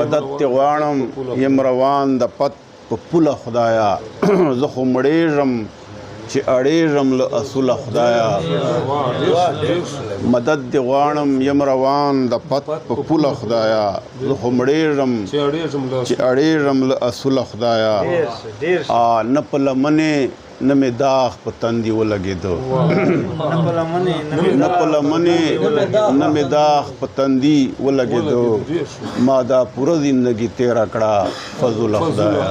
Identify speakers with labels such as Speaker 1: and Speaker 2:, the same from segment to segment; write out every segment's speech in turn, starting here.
Speaker 1: مدد تی غواړم یم روان د پت په پوله خدایا زه خو مړېږم چې اړېږم له اصوله خدایا مدد دی غواړم یم روان د پت په پوله خدایا زه خو مړېږم چې اړېږم له اصوله خدایا نه په لمنې نه مې داغ په تندي ولګېدو نه په لمنې نه مې داغ په تندي ولګېدو ما دا پوره زندګي تېره کړه فضل خدایا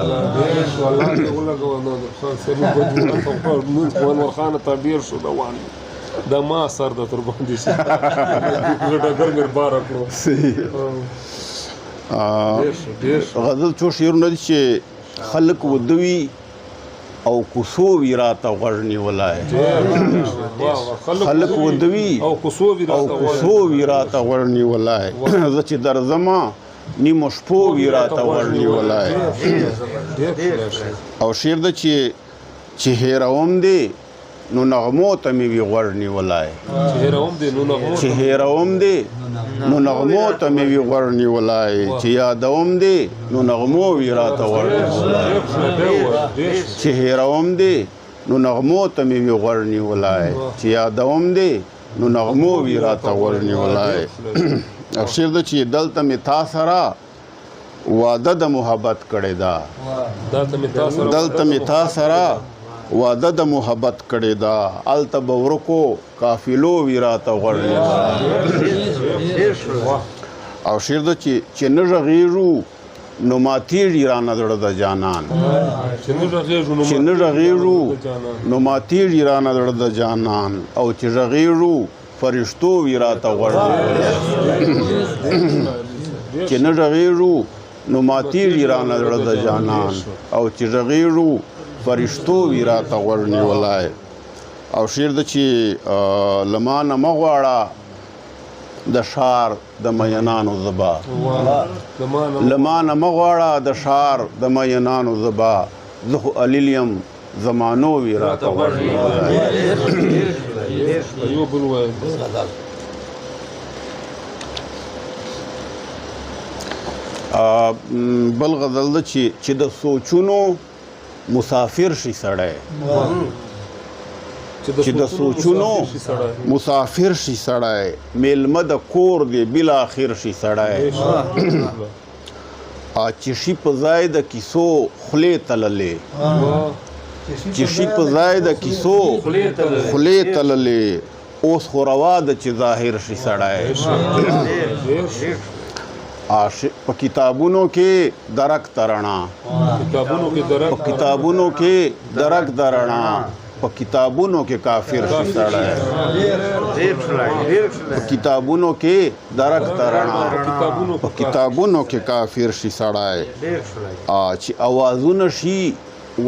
Speaker 2: دا ما سر د تر باندې شي ډګر مې بار کړو
Speaker 1: غزل څو شعرونه دي چې خلک ودوي او کوڅو وي راته غوږ نیولی خلک ودوي او کوڅو وي راته غوږ نیولی زه چې درځمه نیمو شپو وي راته غوږ نیولی او شعر ده چې هېروم دی نو نغمو ته مې وي غوږ نیولی چې هېروم دی نو نغمو ته مې وي غوږ نیولی چې یادوم دی نو نغمو وي راته غوږ نیولی چې هېروم دی نو نغمو ته مې وي غوږ نیولی چې یادوم دی نو نغمو وي راته غوږ نیولی او شعر ده چې دلته مې تا سره واده د محبت کړې ده دلته مې تا سره واده د محبت کړې ده هلته به ورکو قافلو وي راته غوږ نیولی او شعر ده چې نه غږېږو نو ماتېږي رانه زړه د جانان چې نه غږېږو نو ماتېږي رانه زړه د جانان او چې غږېږو فرشتو وي راته غوږ نیولی چې نه غږېږو نو ماتېږي رانه زړه د جانان او چې غږېږو فرشتو وي راته غوږ نیولی او شعر ده چې له ما نه مه غواړه د ښار د مینانو زبا له ما نه مه غواړه د ښار د مینانو زبا زه خو علیل یم زمانو وي راته غوږ نیولی بل غزل ده چې د سوچونو مسافر شي سړی چې د سوچونو مسافر شي سړی میلمه د کور دی بالاخر شي سړی چې شي په ځای د کیسو خولې تللې چې شي په ځای د کیسو خولې تللې اوس خو روا ده چې ظاهر شي سړی په کتابونو کې درک ترنا په کتابونو کې درک درنا په کتابونو کې کافر شي سړی په کتابونو کې درک ترنا په کتابونو کې کافر شي سړی چې اوازونه شي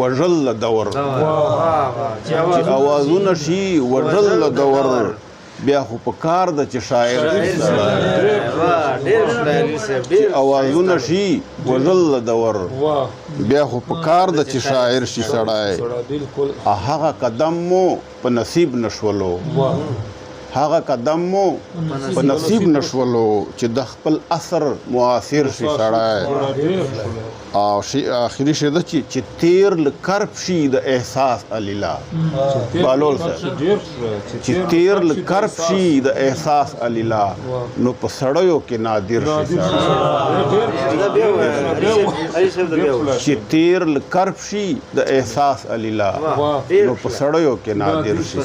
Speaker 1: وژل دور چې اوازونه شي وژل دور بیا خو په کار ده چې شاعر شي سړی چې اوازونه شي وژل دور بیا خو په کار ده چې شاعر شي سړی هغه قدم مو په نصیب نشولو هغه قدم مو په نصیب نشولو چې د خپل اثر معاصر شي سړی او آخري شعر ده چې تیر له کرب شي د احساس علیلا بالول صاحب چې تیر له کرب شي د احساس علیلا نو په سړیو کې نادر شي چې تیر له کرب شي د احساس علیلا نو په سړیو کې نادر شي